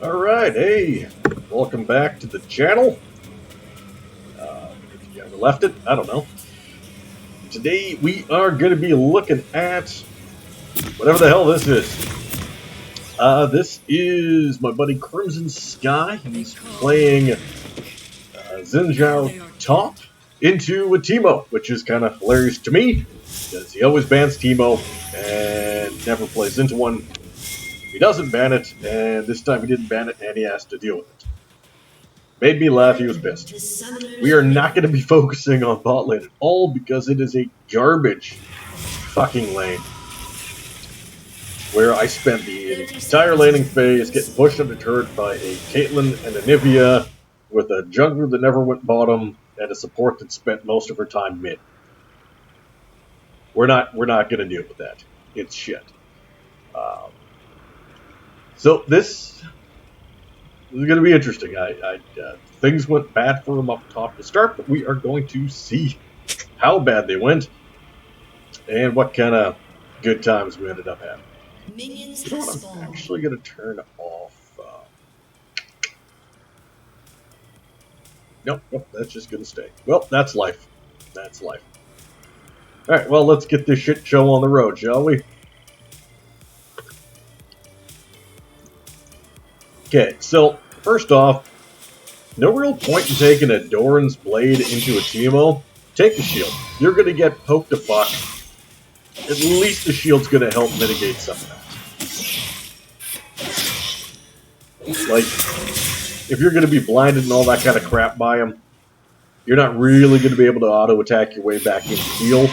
Alright, hey, welcome back to the channel. If you ever left it, I don't know. Today we are going to be looking at whatever the hell this is. This is my buddy Krimsinskye. He's playing Xin Zhao top into a Teemo, which is kind of hilarious to me, because he always bans Teemo and never plays into one. He doesn't ban it, and this time he didn't ban it, and he has to deal with it. Made me laugh, he was pissed. We are not going to be focusing on bot lane at all, because it is a garbage fucking lane. Where I spent the entire laning phase getting pushed under turret by a Caitlyn and a Nivea, with a jungler that never went bottom, and a support that spent most of her time mid. We're not going to deal with that. It's shit. So this is going to be interesting. Things went bad for him up top to start, but we are going to see how bad they went and what kind of good times we ended up having. Minions You know what, I'm actually going to turn off. Nope, that's just going to stay. Well, that's life. That's life. All right, well, let's get this shit show on the road, shall we? Okay, so first off, no real point in taking a Doran's Blade into a Teemo. Take the shield. You're going to get poked to fuck. At least the shield's going to help mitigate some of that. Like, if you're going to be blinded and all that kind of crap by him, you're not really going to be able to auto-attack your way back into heal.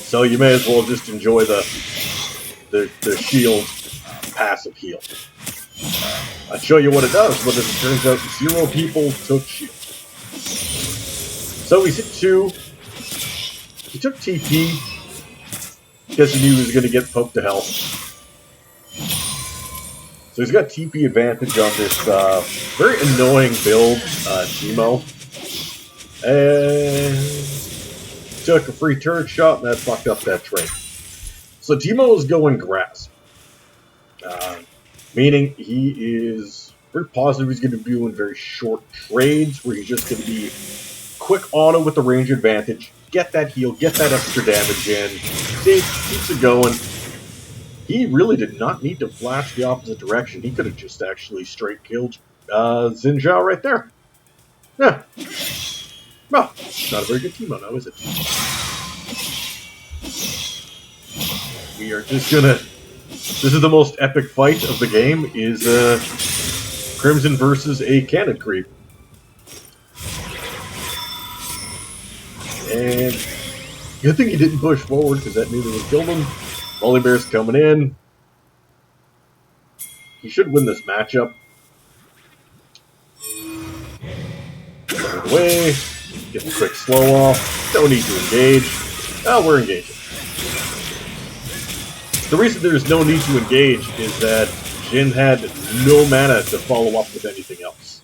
So you may as well just enjoy the shield passive heal. I'll show you what it does, but as it turns out, 0 people took shield. So he's hit 2. He took TP because he knew he was going to get poked to hell. So he's got TP advantage on this very annoying build, Teemo. And took a free turret shot, and that fucked up that trade. So Teemo is going grass. Meaning he is very positive he's going to be doing very short trades where he's just going to be quick auto with the range advantage, get that heal, get that extra damage in, see, keeps it going. He really did not need to flash the opposite direction. He could have just actually straight killed Xin Zhao right there. Yeah. Well, not a very good Teemo now, is it? We are just going to... This is the most epic fight of the game, is Crimson versus a cannon creep. And good thing he didn't push forward, because that nearly would kill him. Volibear's coming in. He should win this matchup. Put it away. Get the quick slow off. Don't need to engage. Oh, we're engaging. The reason there's no need to engage is that Jin had no mana to follow up with anything else.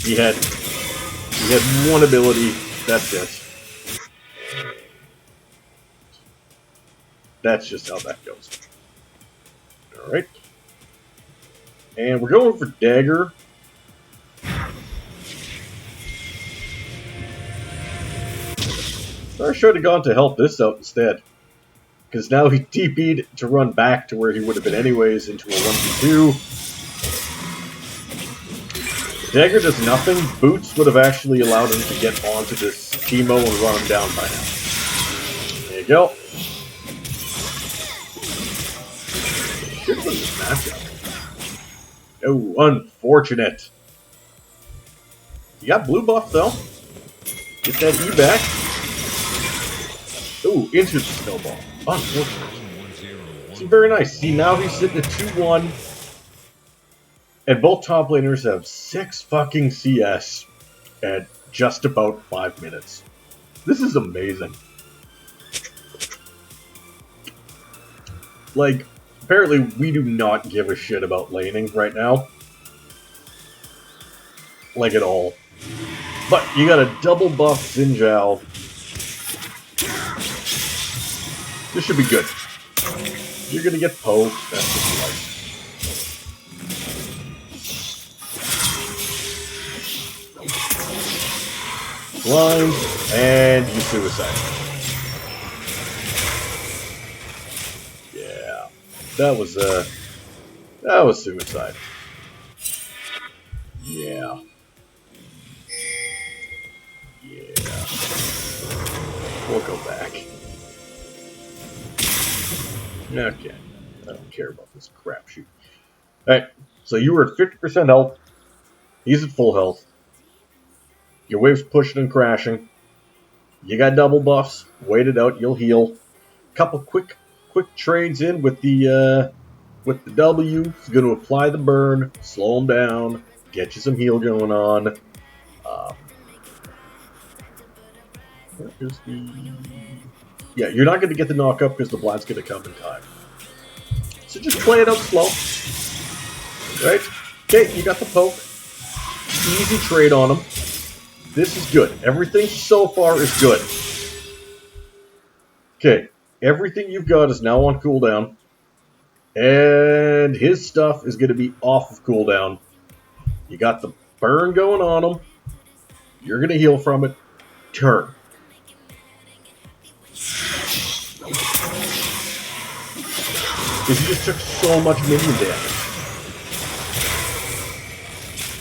He had one ability, that's it. That's just how that goes. Alright. And we're going for Dagger. I should have gone to help this out instead. Because now he TP'd to run back to where he would have been anyways into a 1v2. Dagger does nothing. Boots would have actually allowed him to get onto this Teemo and run him down by now. There you go. Should win this matchup. Oh, unfortunate. You got blue buff though. Get that E back. Oh, into the snowball. Unfortunate. See, very nice. See, now he's sitting at 2-1. And both top laners have 6 fucking CS at just about 5 minutes. This is amazing. Like, apparently we do not give a shit about laning right now. Like, at all. But you got a double buff Xin Zhao. This should be good. You're gonna get poked, that's just life. Blind, and you suicide. Yeah, that was suicide. Yeah. Yeah. We'll go back. Okay. I don't care about this crapshoot. Alright, so you were at 50% health. He's at full health. Your wave's pushing and crashing. You got double buffs. Wait it out, you'll heal. Couple quick trades in with the W. It's going to apply the burn, slow him down, get you some heal going on. Where is the... Yeah, you're not going to get the knock up because the blad's going to come in time. So just play it out slow. Right? Okay, you got the poke. Easy trade on him. This is good. Everything so far is good. Okay, everything you've got is now on cooldown. And his stuff is going to be off of cooldown. You got the burn going on him. You're going to heal from it. Turn. Because you just took so much minion damage.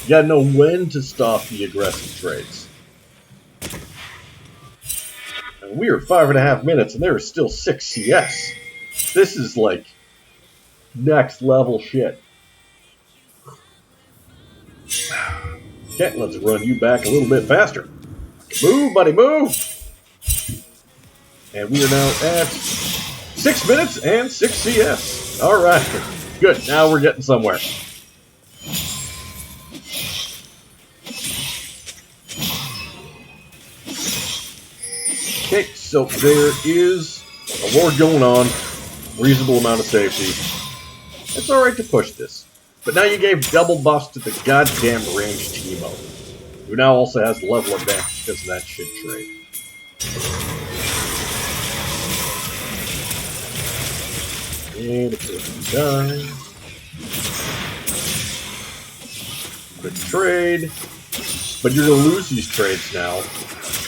You gotta know when to stop the aggressive trades. And we are 5.5 minutes and there is still 6 CS. This is like next level shit. Okay, let's run you back a little bit faster. Move, buddy, move! And we are now at 6 minutes and 6 CS. Alright, good. Now we're getting somewhere. Okay, so there is a war going on. Reasonable amount of safety. It's alright to push this. But now you gave double buffs to the goddamn ranged Teemo, who now also has level advantage because of that shit trade. And if you die, good trade. But you're going to lose these trades now.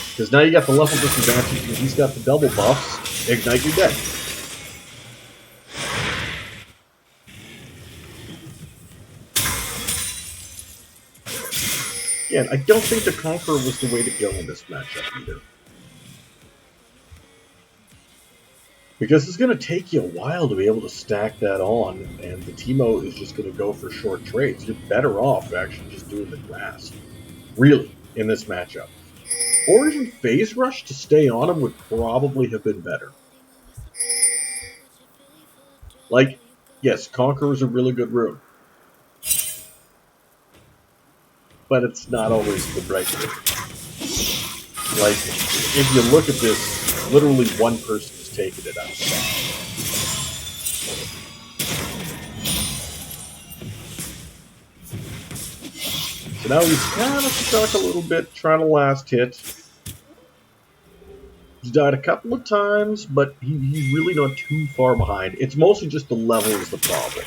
Because now you got the level disadvantage and he's got the double buffs. Ignite, you're dead. Again, I don't think the Conqueror was the way to go in this matchup either. Because it's going to take you a while to be able to stack that on, and the Teemo is just going to go for short trades. You're better off actually just doing the grass. Really, in this matchup. Or even Phase Rush to stay on him would probably have been better. Like, yes, Conqueror is a really good rune. But it's not always the right rune. Like, if you look at this, literally one person is taking it out of the box. So now he's kind of stuck a little bit, trying to last hit. He's died a couple of times, but he's really not too far behind. It's mostly just the level is the problem.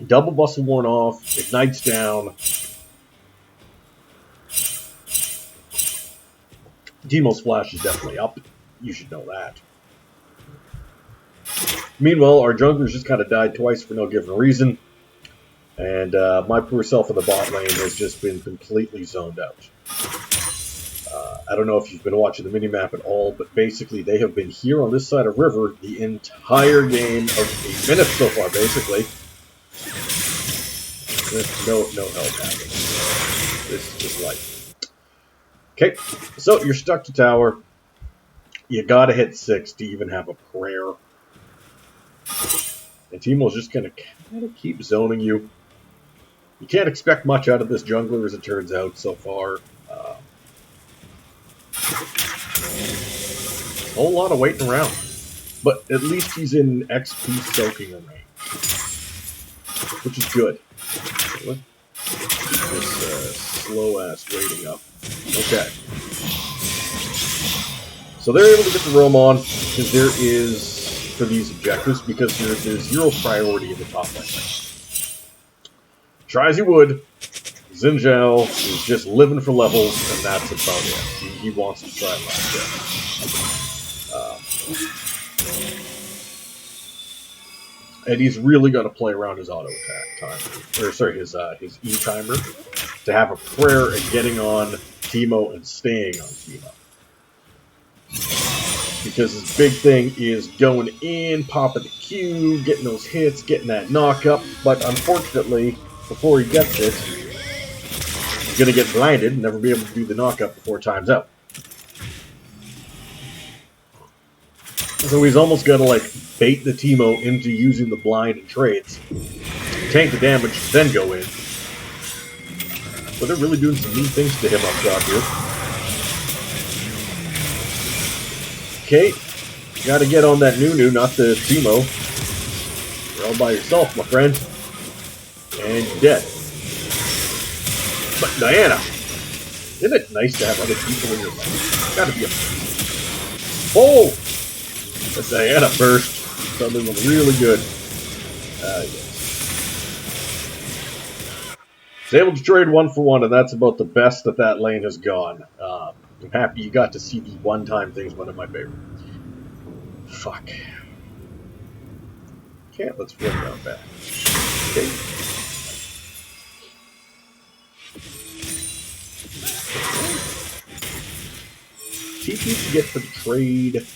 Double bustle worn off, ignites down. Teemo's flash is definitely up. You should know that. Meanwhile, our jungler's just kind of died twice for no given reason. And my poor self in the bot lane has just been completely zoned out. I don't know if you've been watching the minimap at all, but basically they have been here on this side of river the entire game of 8 minutes so far, basically. There's no help happening. This is just life. Okay, so you're stuck to tower. You gotta hit 6 to even have a prayer. And Teemo's just gonna kind of keep zoning you. You can't expect much out of this jungler as it turns out so far. A whole lot of waiting around. But at least he's in XP soaking range. Which is good. This slow-ass waiting up. Okay. So they're able to get the roam on, because there is, for these objectives, because there's zero priority in the top lane. Try as you would, Xin Zhao is just living for levels, and that's about it. He wants to try last game. And he's really got to play around his auto attack time, or sorry, his E timer, to have a prayer at getting on Teemo and staying on Teemo. Because his big thing is going in, popping the Q, getting those hits, getting that knock up. But unfortunately, before he gets it, he's going to get blinded and never be able to do the knock up before time's out. So he's almost got to like bait the Teemo into using the blind and trades, tank the damage, then go in. But they're really doing some neat things to him up top here. Okay, got to get on that Nunu, not the Teemo. You're all by yourself, my friend. And you're dead. But Diana, isn't it nice to have other people in your life? Gotta be a... Oh! That Diana burst. Something really good. Yes. He's able to trade 1-for-1, and that's about the best that lane has gone. I'm happy you got to see the one-time things, one of my favorite. Fuck. Okay, let's run down back. Okay. TP to get for the trade.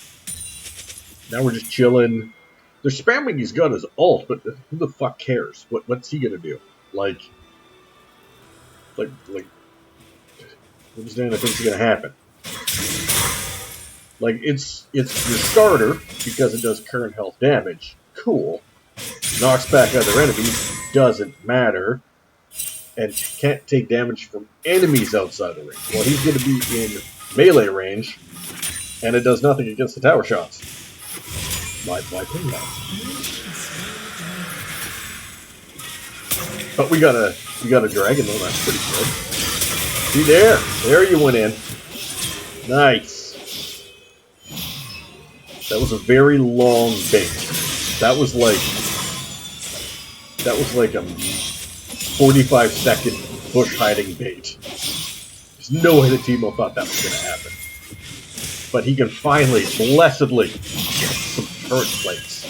Now we're just chilling. They're spamming his gun as ult, but who the fuck cares? What's he gonna do? Like, what does Diana think's gonna happen? Like, it's your starter because it does current health damage. Cool. Knocks back other enemies. Doesn't matter. And can't take damage from enemies outside the range. Well, he's gonna be in melee range, and it does nothing against the tower shots. Why ping that? But we got a dragon though, that's pretty good. See there you went in. Nice. That was a very long bait. That was like a 45-second bush hiding bait. There's no way that Teemo thought that was gonna happen. But he can finally, blessedly, get some turret plates.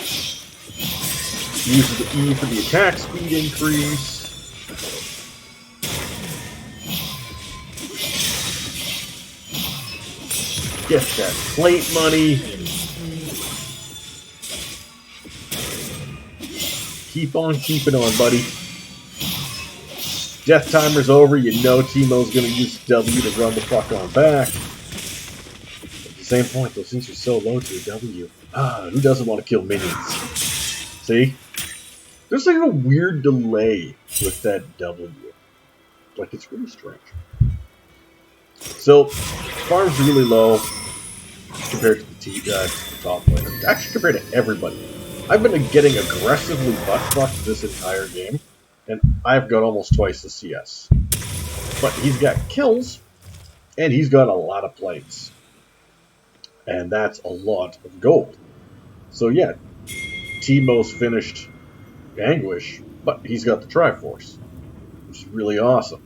Uses the E for the attack speed increase. Get that plate money. Keep on keeping on, buddy. Death timer's over. You know Teemo's going to use W to run the fuck on back. At the same point, though, since you're so low to a W, who doesn't want to kill minions? See? There's like a weird delay with that W. Like, it's really strange. So, farm's really low compared to the top laner. Actually, compared to everybody. I've been getting aggressively butt-fucked this entire game, and I've got almost twice the CS. But he's got kills, and he's got a lot of plates. And that's a lot of gold. So yeah, Teemo's finished Anguish, but he's got the Triforce, which is really awesome.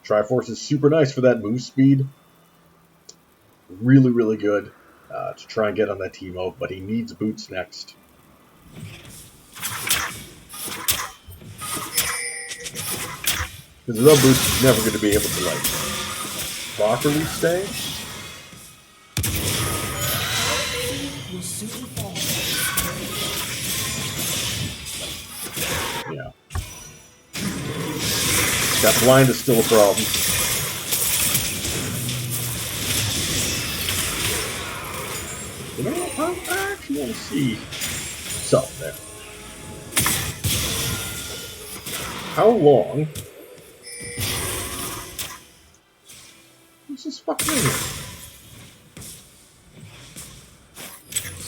Triforce is super nice for that move speed. Really, really good to try and get on that Teemo, but he needs boots next. Because without boots, he's never going to be able to, like, properly stay. Yeah. That blind is still a problem. You know, I actually want to see something there. How long? What's this fucking in here?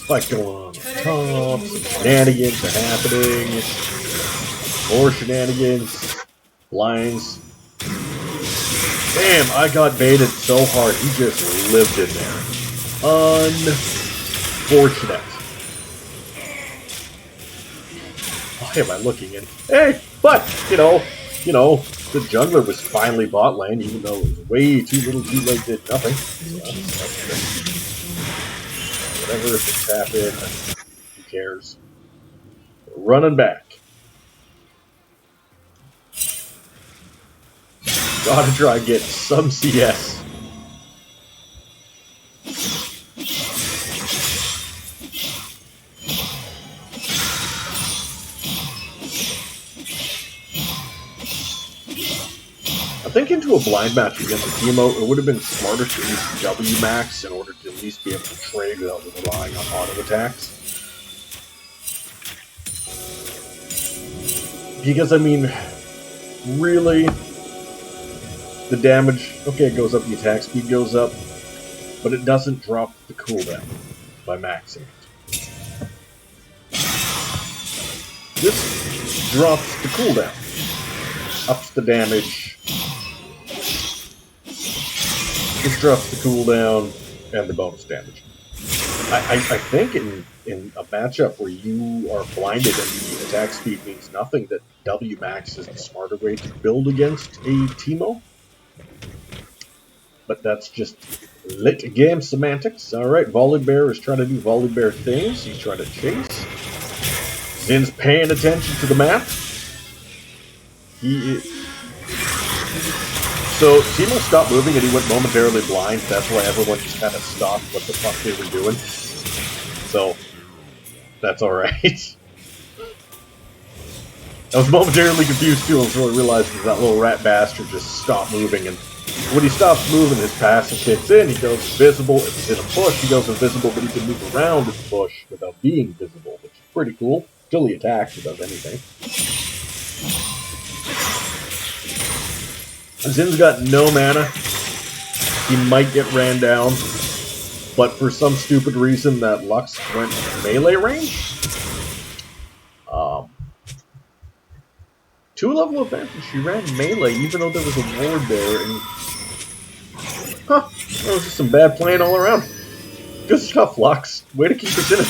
Fight going on the top, some shenanigans are happening, more shenanigans, blinds. Damn, I got baited so hard, he just lived in there. Unfortunate. Why am I looking in? Hey, but, you know, the jungler was finally bot lane, even though it was way too little too late, did nothing. So that's good. Whatever, if it's tap in, who cares? We're running back. Gotta try and get some CS. I think into a blind match against a Teemo, it would have been smarter to use W max in order to at least be able to trade without relying on auto attacks. Because, I mean, really, the damage, okay, it goes up, the attack speed goes up, but it doesn't drop the cooldown by maxing it. This drops the cooldown, ups the damage. This drops the cooldown and the bonus damage. I think in a matchup where you are blinded and the attack speed means nothing, that W max is the smarter way to build against a Teemo. But that's just lit game semantics. Alright, Volibear is trying to do Volibear things. He's trying to chase. Zin's paying attention to the map. He is... So, Teemo stopped moving and he went momentarily blind. That's why everyone just kind of stopped what the fuck they were doing. So, that's alright. I was momentarily confused too until I realized that little rat bastard just stopped moving. And when he stops moving, his passive kicks in. He goes invisible. If he's in a push, he goes invisible, but he can move around in the bush without being visible, which is pretty cool. Until he attacks or does anything. Zin's got no mana. He might get ran down, but for some stupid reason that Lux went melee range. 2-level advantage. She ran melee even though there was a ward there. And huh, that was just some bad playing all around. Good stuff, Lux. Way to keep us in it.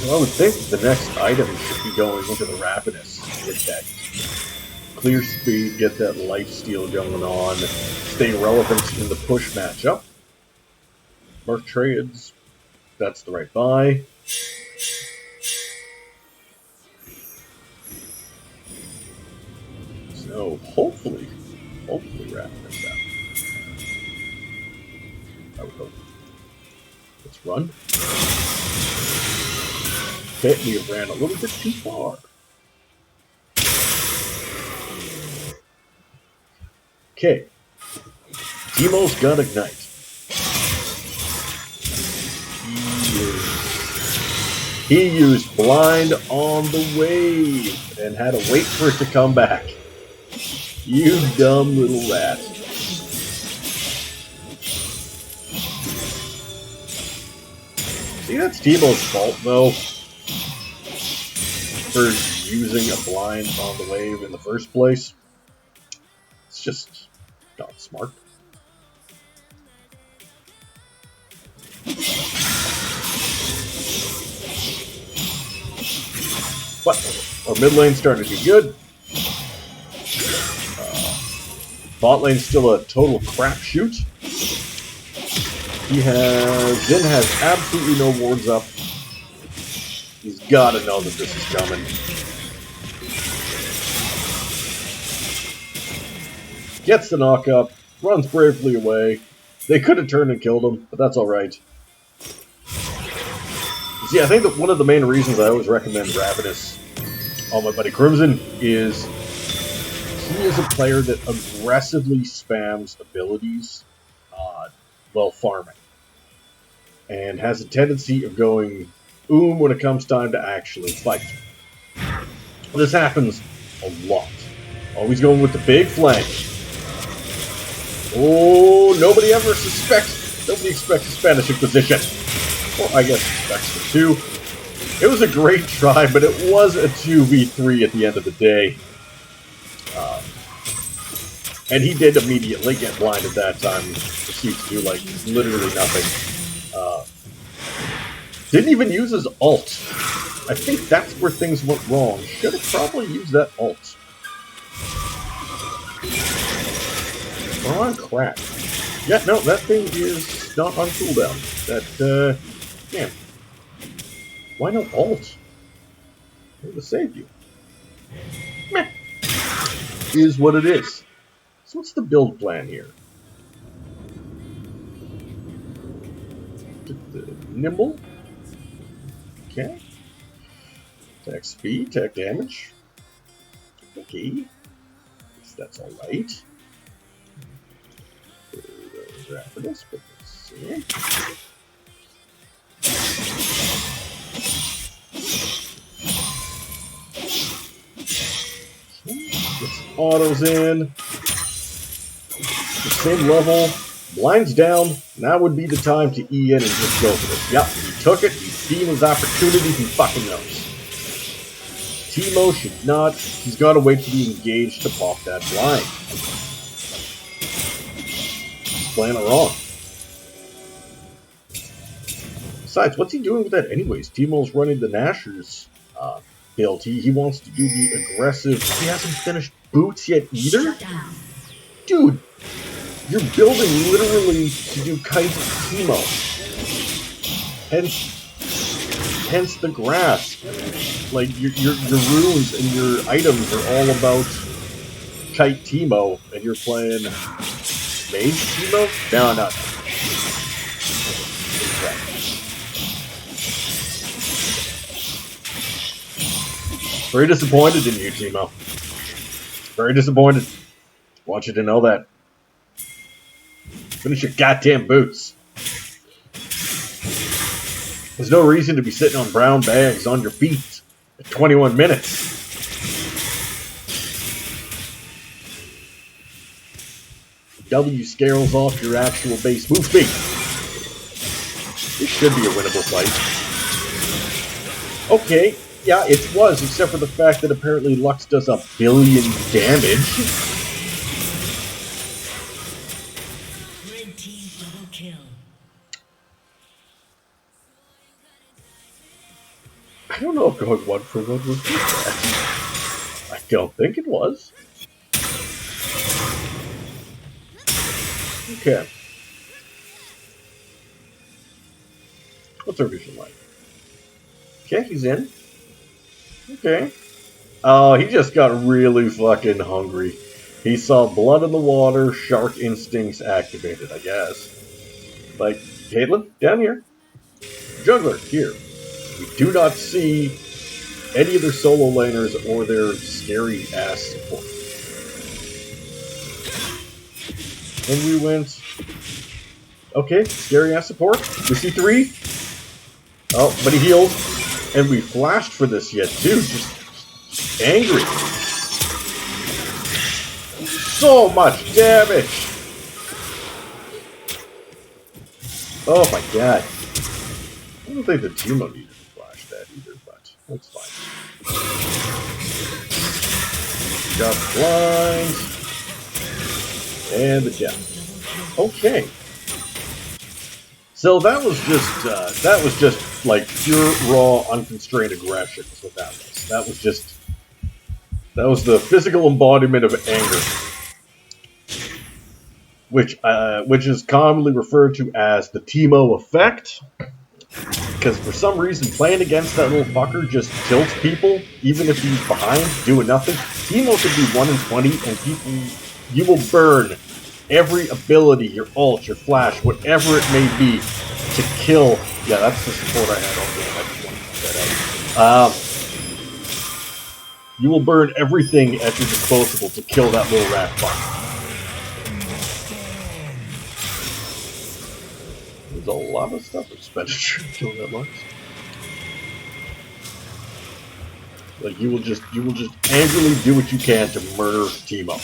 Well, I would think the next item should be going into the Rapidus. Get that clear speed, get that lifesteal going on, stay relevant in the push matchup. Mark trades. That's the right buy. So hopefully Rapidus out. I would hope. Let's run. Okay, we have ran a little bit too far. Okay. Teemo's got Ignite. He used Blind on the wave and had to wait for it to come back. You dumb little rat. See, that's Teemo's fault, though. For using a blind on the wave in the first place. It's just not smart. But our mid lane's starting to do good. Bot lane's still a total crapshoot. Xin has absolutely no wards up. He's got to know that this is coming. Gets the knock up, runs bravely away. They could have turned and killed him, but that's alright. See, I think that one of the main reasons I always recommend Rapidus on my buddy Crimson is he is a player that aggressively spams abilities while farming. And has a tendency of going when it comes time to actually fight. This happens a lot. Always going with the big flank. Oh, nobody expects a Spanish Inquisition. Well, I guess expects it too. It was a great try, but it was a 2v3 at the end of the day. And he did immediately get blinded that time. Proceeded to do, like, literally nothing. Didn't even use his ult. I think that's where things went wrong. Should have probably used that ult. We're on crack. Yeah, no, that thing is not on cooldown. That, damn. Why no ult? It would have saved you. Meh. Is what it is. So what's the build plan here? Nimble. Okay. Attack speed, attack damage. Okay. That's alright. Rapidus, but let's see. Get some autos in. The same level. Blinds down. Now would be the time to E in and just go for this. Yep, he took it. He's seen his opportunity. He fucking knows. Teemo should not. He's got to wait to be engaged to pop that blind. He's playing it wrong. Besides, what's he doing with that anyways? Teemo's running the Nashor's build. He wants to do the aggressive. He hasn't finished boots yet either? Dude, you're building literally to do kites with Teemo. Hence the grass. Like, your runes and your items are all about kite Teemo, and you're playing mage Teemo? No. Very disappointed in you, Teemo. Very disappointed. Want you to know that. Finish your goddamn boots. There's no reason to be sitting on brown bags on your feet at 21 minutes. W scales off your actual base move speed. This should be a winnable fight. Okay, yeah, it was, except for the fact that apparently Lux does 1 billion damage. I don't know if going 1 for 1 was good. I don't think it was. Okay. What's our vision like? Okay, he's in. Okay. Oh, he just got really fucking hungry. He saw blood in the water, shark instincts activated, I guess. Like, Caitlyn, down here. Jungler, here. We do not see any of their solo laners or their scary ass support. And we went, okay, scary ass support. We see 3. Oh, but he healed. And we flashed for this yet too. Just angry. So much damage. Oh my god. I don't think the Teemo needed to flash that either, but that's fine. Got the blinds. And the gem. Okay. So that was just like pure, raw, unconstrained aggression is what that was. That was the physical embodiment of anger. Which is commonly referred to as the Teemo effect. Because for some reason, playing against that little fucker just tilts people, even if he's behind, doing nothing. Teemo could be 1 in 20, and you will burn every ability, your ult, your flash, whatever it may be, to kill. Yeah, that's the support I had all game. I just wanted to point that out. You will burn everything at your disposal to kill that little rat fuck. There's a lot of stuff expenditure to kill that Lux. Like you will just angrily do what you can to murder Teemo.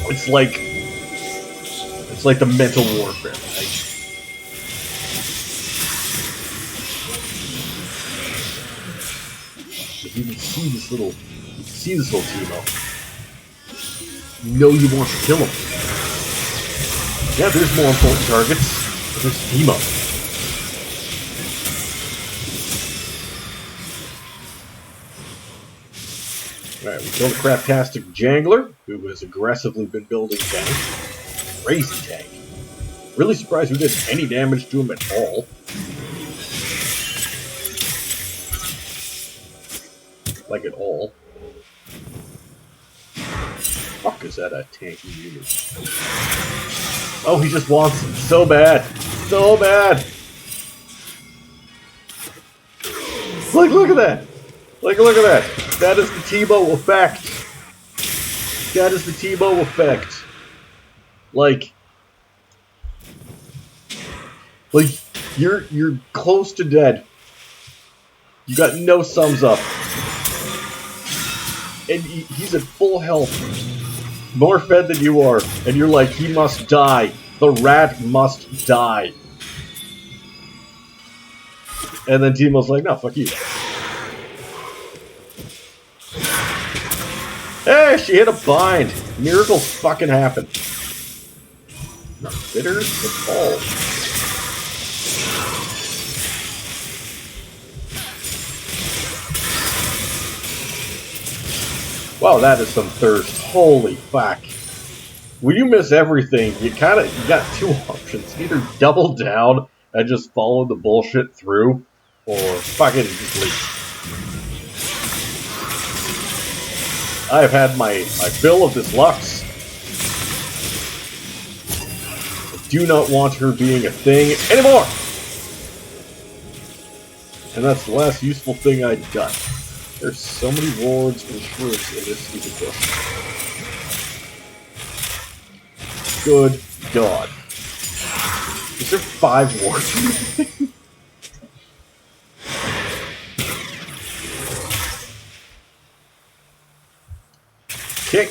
It's like the mental warfare, right? If you can see this little, Teemo. You know you want to kill him. Yeah, there's more important targets. But there's Teemo. Alright, we killed a craptastic jangler, who has aggressively been building tank. Crazy tank. Really surprised we did any damage to him at all. Like at all. Fuck, is that a tanky unit? Oh, he just wants it so bad. So bad. Like, look at that. Like, look at that. That is the Teemo effect. That is the Teemo effect. Like, you're close to dead. You got no sums up. And he's at full health. More fed than you are. And you're like, he must die. The rat must die. And then Teemo's like, no, fuck you. Hey, she hit a bind. Miracles fucking happen. Not bitter at all. Wow, that is some thirst. Holy fuck. When you miss everything, you got two options. Either double down and just follow the bullshit through, or fucking just leave. I've had my fill of this Lux. I do not want her being a thing anymore! And that's the last useful thing I'd done. There's so many wards and shrooms in this stupid bush. Good God. Is there 5 wards? Okay.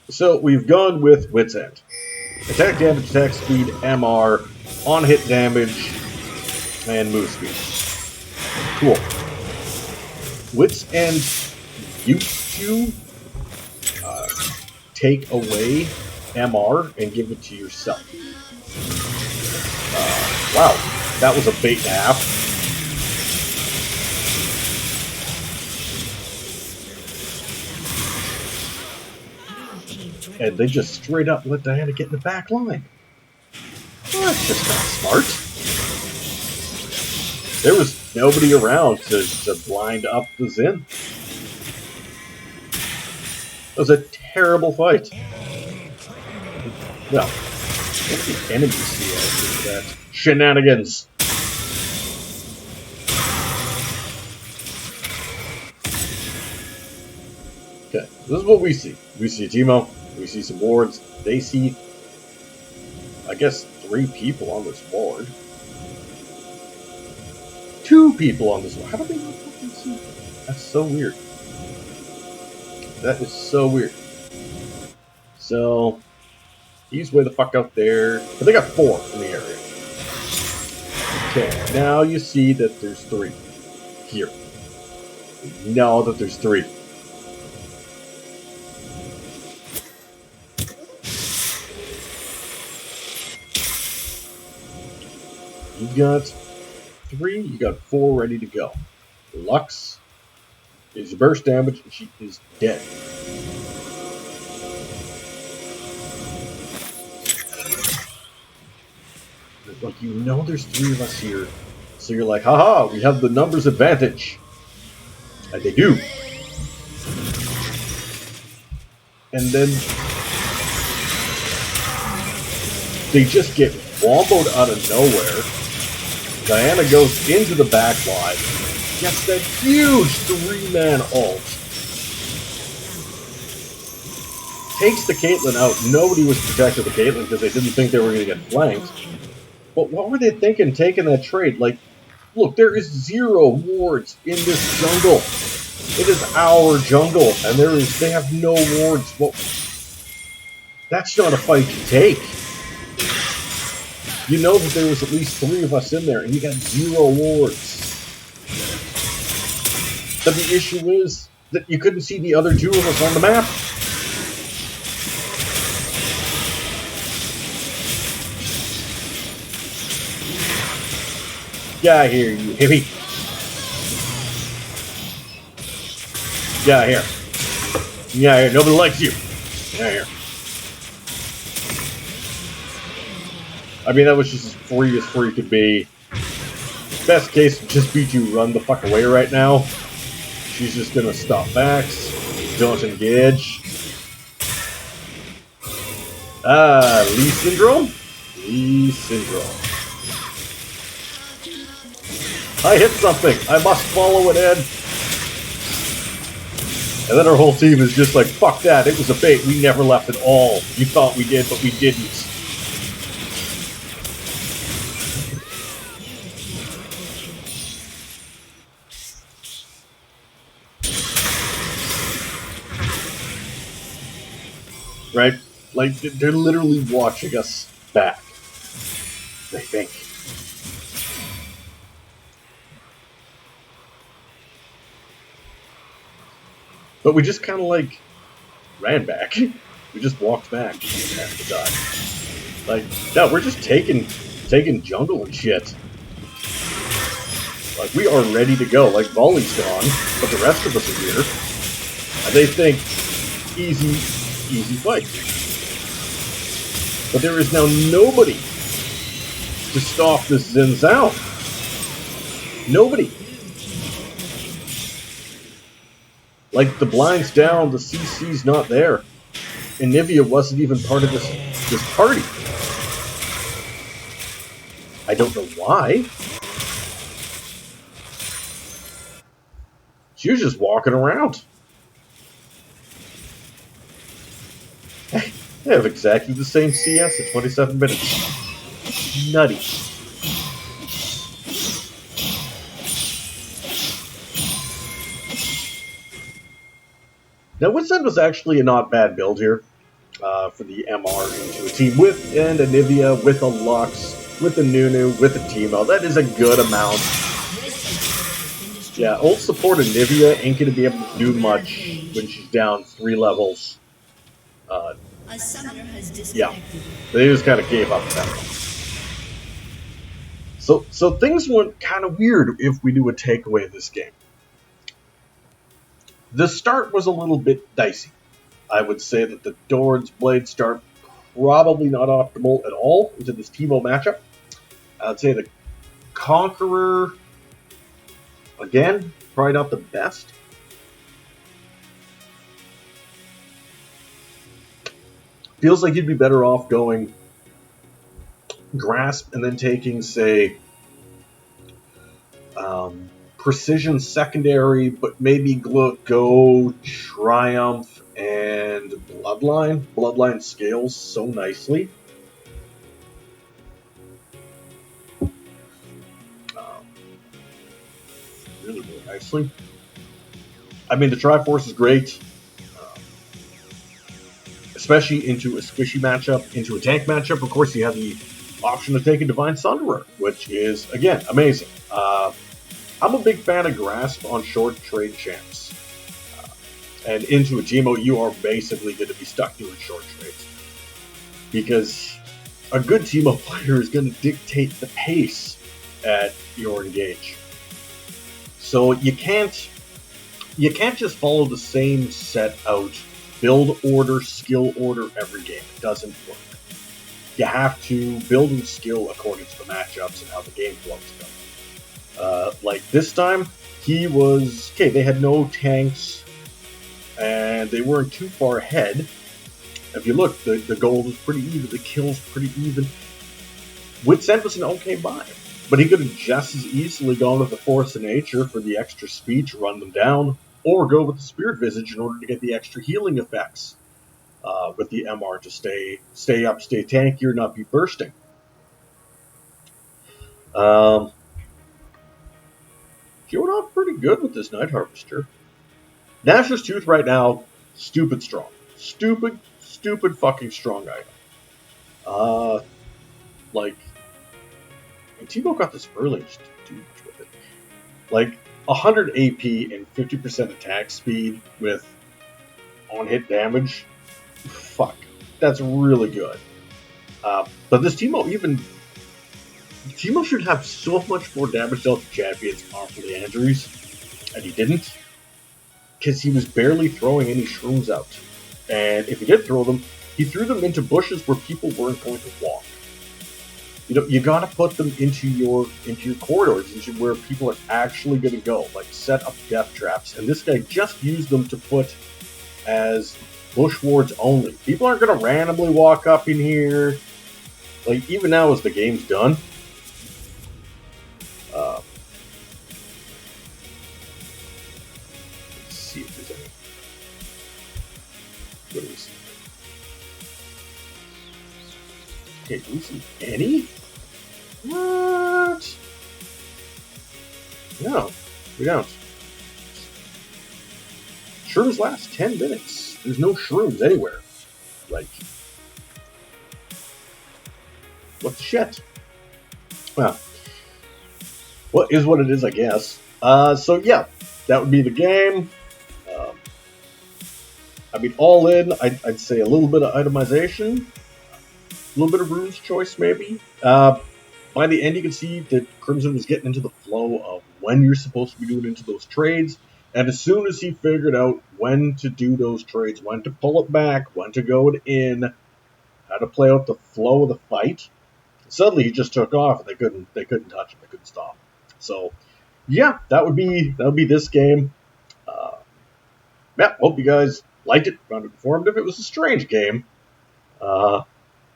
So we've gone with Wit's End. Attack damage, attack speed, MR, on-hit damage, and move speed. Cool. Wit's End used to take away MR and give it to yourself. Wow, that was a bait and a half. And they just straight up let Diana get in the back line. Well, that's just not smart. There was nobody around to blind up the Xin. It was a terrible fight. Well, what did the enemy see after that? Shenanigans! Okay, this is what we see. We see Teemo, we see some wards, they see, I guess, 3 people on this ward. 2 people on this ward. How do they not fucking see them? That's so weird. That is so weird. So, he's way the fuck out there. But they got 4 in the area. Okay, now you see that there's 3 here. You know that there's 3. You got 3, you got 4 ready to go. Lux is burst damage, and she is dead. Like, you know there's 3 of us here, so you're like, haha, we have the numbers advantage. And they do. And then they just get womboed out of nowhere. Diana goes into the back line, gets that huge 3-man ult, takes the Caitlyn out. Nobody was protected the Caitlyn because they didn't think they were going to get flanked. But what were they thinking taking that trade? Like, look, there is 0 wards in this jungle. It is our jungle, and they have no wards. Well, that's not a fight to take. You know that there was at least 3 of us in there, and you got 0 wards. But the issue is that you couldn't see the other two of us on the map. Get out of here, you hippie. Get out of here. Get out of here. Nobody likes you. Get out of here. I mean, that was just as free could be. Best case, just beat you, run the fuck away right now. She's just gonna stop backs. Don't engage. Lee Syndrome? Lee Syndrome. I hit something. I must follow it in. And then our whole team is just like, fuck that. It was a bait. We never left at all. You thought we did, but we didn't. Right? Like, they're literally watching us back. They think. But we just kind of, like, ran back. We just walked back after the die. Like, no, we're just taking jungle and shit. Like, we are ready to go. Like, Volley's gone, but the rest of us are here. And they think, easy fight. But there is now nobody to stop this Xin Zhao. Nobody. Like, the blind's down, the CC's not there. And Nivea wasn't even part of this party. I don't know why. She was just walking around. They have exactly the same CS at 27 minutes. Nutty. Now, Winston was actually a not bad build here for the MR into a team with and a Nivea, with a Lux, with a Nunu, with a Teemo. That is a good amount. Yeah, old support of Nivea ain't going to be able to do much when she's down 3 levels. Yeah, they just kind of gave up at that point. So things went kind of weird if we do a takeaway of this game. The start was a little bit dicey. I would say that the Doran's Blade start probably not optimal at all into this Teemo matchup. I'd say the Conqueror, again, probably not the best. Feels like you'd be better off going Grasp and then taking, say, Precision secondary, but maybe go Triumph and Bloodline. Bloodline scales so nicely. Really nicely. I mean, the Triforce is great. Especially into a squishy matchup, into a tank matchup. Of course, you have the option to take a Divine Sunderer, which is, again, amazing. I'm a big fan of Grasp on short trade champs. And into a Teemo, you are basically going to be stuck doing short trades. Because a good Teemo player is going to dictate the pace at your engage. So you can't just follow the same set out build order, skill order every game. It doesn't work. You have to build and skill according to the matchups and how the game flows go. Like this time, he was... Okay, they had no tanks, and they weren't too far ahead. If you look, the gold was pretty even, the kills pretty even. Witsend was an okay buy, but he could have just as easily gone with the Force of Nature for the extra speed to run them down, or go with the Spirit Visage in order to get the extra healing effects with the MR to stay up, stay tankier, not be bursting. Showing off pretty good with this Night Harvester. Nash's Tooth right now, stupid strong. Stupid fucking strong item. Like, and Teemo got this early, just too much with it. Like, 100 AP and 50% attack speed with on-hit damage. Fuck, that's really good. But this Teemo should have so much more damage dealt to champions after the injuries, and he didn't, because he was barely throwing any shrooms out. And if he did throw them, he threw them into bushes where people weren't going to walk. You know, you gotta put them into your corridors, into where people are actually gonna go. Like, set up death traps. And this guy just used them to put as bush wards only. People aren't gonna randomly walk up in here. Like, even now as the game's done. Let's see if there's any. What do we see? Okay, do we see any? What? No, we don't. Shrooms last 10 minutes. There's no shrooms anywhere. Like, what the shit? Well, what is what it is, I guess. So yeah, that would be the game. I mean, all in, I'd say a little bit of itemization, a little bit of runes choice, maybe. By the end, you can see that Crimson was getting into the flow of when you're supposed to be doing into those trades. And as soon as he figured out when to do those trades, when to pull it back, when to go in, how to play out the flow of the fight, suddenly he just took off, and they couldn't touch him, they couldn't stop him. So yeah, that would be this game. Yeah, hope you guys liked it, found it informative. It was a strange game, but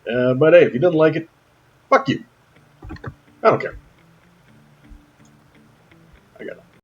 hey, if you didn't like it, fuck you. I don't care.